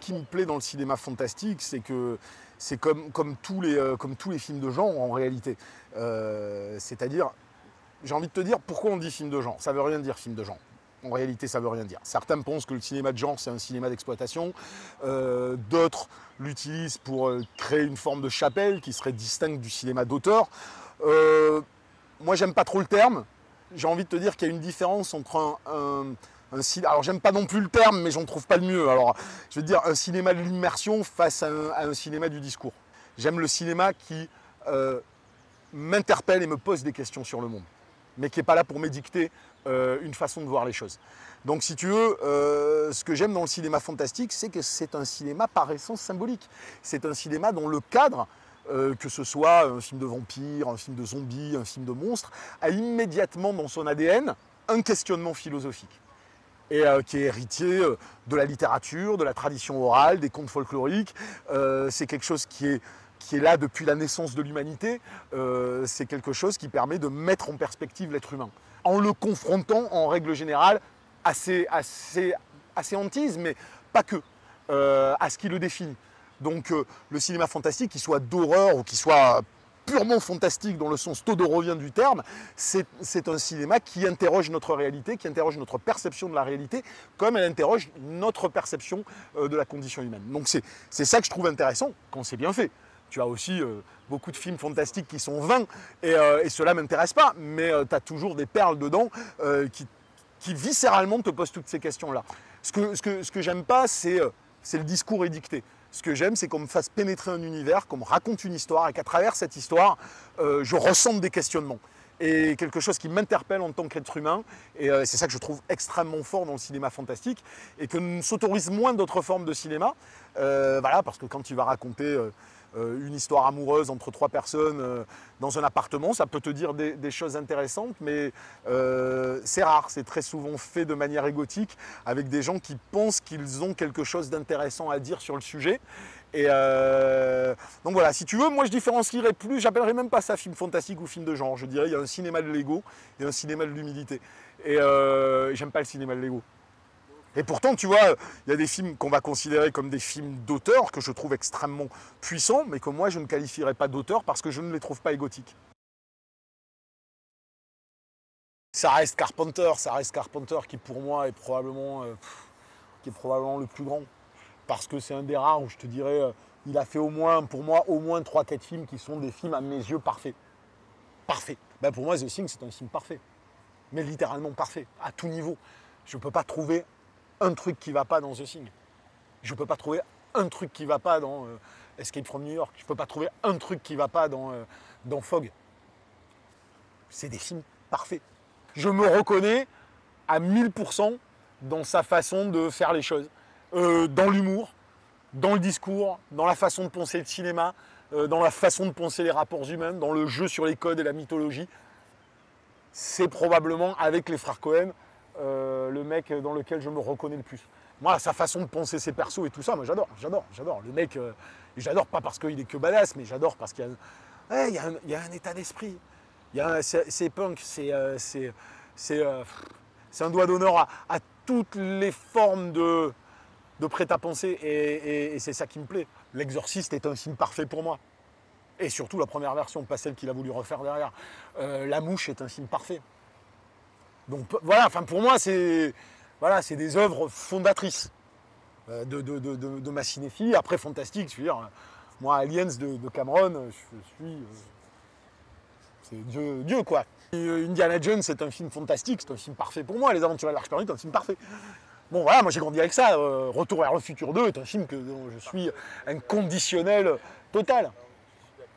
qui me plaît dans le cinéma fantastique, c'est que c'est comme tous les films de genre en réalité. C'est-à-dire, j'ai envie de te dire, pourquoi on dit film de genre? Ça veut rien dire film de genre. En réalité, ça veut rien dire. Certains pensent que le cinéma de genre, c'est un cinéma d'exploitation. D'autres l'utilisent pour créer une forme de chapelle qui serait distincte du cinéma d'auteur. Moi, j'aime pas trop le terme. J'ai envie de te dire qu'il y a une différence entre un cinéma. Alors, j'aime pas non plus le terme, mais j'en trouve pas le mieux. Alors, je veux dire un cinéma de l'immersion face à un cinéma du discours. J'aime le cinéma qui m'interpelle et me pose des questions sur le monde, mais qui n'est pas là pour m'édicter une façon de voir les choses. Donc si tu veux, ce que j'aime dans le cinéma fantastique, c'est que c'est un cinéma par essence symbolique. C'est un cinéma dont le cadre, que ce soit un film de vampire, un film de zombies, un film de monstres, a immédiatement dans son ADN un questionnement philosophique. Et qui est héritier de la littérature, de la tradition orale, des contes folkloriques. C'est quelque chose qui est là depuis la naissance de l'humanité. C'est quelque chose qui permet de mettre en perspective l'être humain, en le confrontant en règle générale à ses hantises, mais pas que, à ce qui le définit. Donc le cinéma fantastique, qu'il soit d'horreur ou qu'il soit purement fantastique dans le sens todorovien du terme, c'est un cinéma qui interroge notre réalité, qui interroge notre perception de la réalité, comme elle interroge notre perception de la condition humaine. Donc c'est ça que je trouve intéressant quand c'est bien fait. Tu as aussi beaucoup de films fantastiques qui sont vains et cela ne m'intéresse pas, mais tu as toujours des perles dedans qui viscéralement te posent toutes ces questions-là. Ce que j'aime pas, c'est le discours édicté. Ce que j'aime, c'est qu'on me fasse pénétrer un univers, qu'on me raconte une histoire et qu'à travers cette histoire, je ressente des questionnements. Et quelque chose qui m'interpelle en tant qu'être humain. Et c'est ça que je trouve extrêmement fort dans le cinéma fantastique et que s'autorise moins d'autres formes de cinéma. Voilà, parce que quand tu vas raconter une histoire amoureuse entre trois personnes dans un appartement, ça peut te dire des choses intéressantes, mais c'est rare, c'est très souvent fait de manière égotique, avec des gens qui pensent qu'ils ont quelque chose d'intéressant à dire sur le sujet. Et donc voilà, si tu veux, moi je différencierais plus, j'appellerais même pas ça film fantastique ou film de genre, je dirais il y a un cinéma de l'ego et un cinéma de l'humilité. Et j'aime pas le cinéma de l'ego. Et pourtant, tu vois, il y a des films qu'on va considérer comme des films d'auteur, que je trouve extrêmement puissants, mais que moi je ne qualifierais pas d'auteur parce que je ne les trouve pas égotiques. Ça reste Carpenter qui pour moi est probablement le plus grand. Parce que c'est un des rares où je te dirais, il a fait au moins, pour moi, au moins 3-4 films qui sont des films à mes yeux parfaits. Parfaits. Ben pour moi, The Thing, c'est un film parfait. Mais littéralement parfait, à tout niveau. Je ne peux pas trouver un truc qui ne va pas dans The Thing. Je ne peux pas trouver un truc qui ne va pas dans Escape from New York. Je ne peux pas trouver un truc qui ne va pas dans Fog. C'est des films parfaits. Je me reconnais à 1000% dans sa façon de faire les choses. Dans l'humour, dans le discours, dans la façon de penser le cinéma, dans la façon de penser les rapports humains, dans le jeu sur les codes et la mythologie. C'est probablement, avec les frères Cohen, le mec dans lequel je me reconnais le plus. Moi, sa façon de penser ses persos et tout ça, moi j'adore. Le mec, j'adore pas parce qu'il est que badass, mais j'adore parce qu'il y a un état d'esprit. C'est punk, c'est un doigt d'honneur à toutes les formes de prêt-à-penser et c'est ça qui me plaît. L'Exorciste est un film parfait pour moi. Et surtout la première version, pas celle qu'il a voulu refaire derrière. La Mouche est un film parfait. Donc voilà, enfin pour moi c'est des œuvres fondatrices de ma cinéphilie. Après fantastique, je veux dire, moi Aliens de Cameron, je suis c'est Dieu quoi. Indiana Jones c'est un film fantastique, c'est un film parfait pour moi. Les Aventuriers de l'Arche perdue, c'est un film parfait. Bon voilà, moi j'ai grandi avec ça. Retour vers le futur 2 est un film dont je suis un conditionnel total.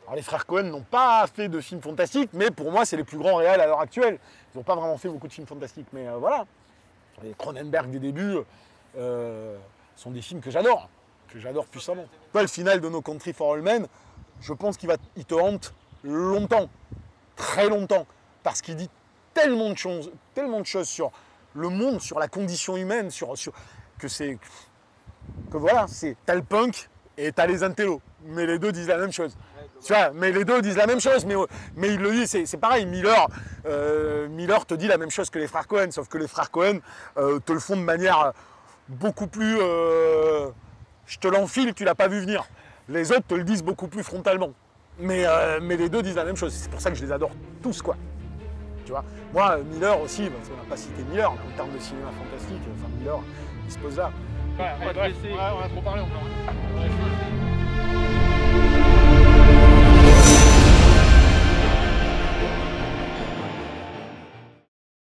Alors les frères Cohen n'ont pas fait de films fantastiques, mais pour moi c'est les plus grands réals à l'heure actuelle. Ils n'ont pas vraiment fait beaucoup de films fantastiques, mais voilà. Les Cronenberg des débuts sont des films que j'adore puissamment. Le final de No Country for All Men, je pense qu'il te hante longtemps, très longtemps, parce qu'il dit tellement de choses sur le monde, sur la condition humaine, t'as le punk et t'as les intellos, mais les deux disent la même chose. Tu vois, mais les deux disent la même chose, mais il le dit, c'est pareil. Miller te dit la même chose que les frères Cohen, sauf que les frères Cohen te le font de manière beaucoup plus je te l'enfile, tu l'as pas vu venir. Les autres te le disent beaucoup plus frontalement. Mais les deux disent la même chose. C'est pour ça que je les adore tous, quoi. Tu vois, moi, Miller aussi, parce qu'on n'a pas cité Miller, mais en termes de cinéma fantastique, enfin Miller, il se pose là. Ouais, on a trop parlé encore.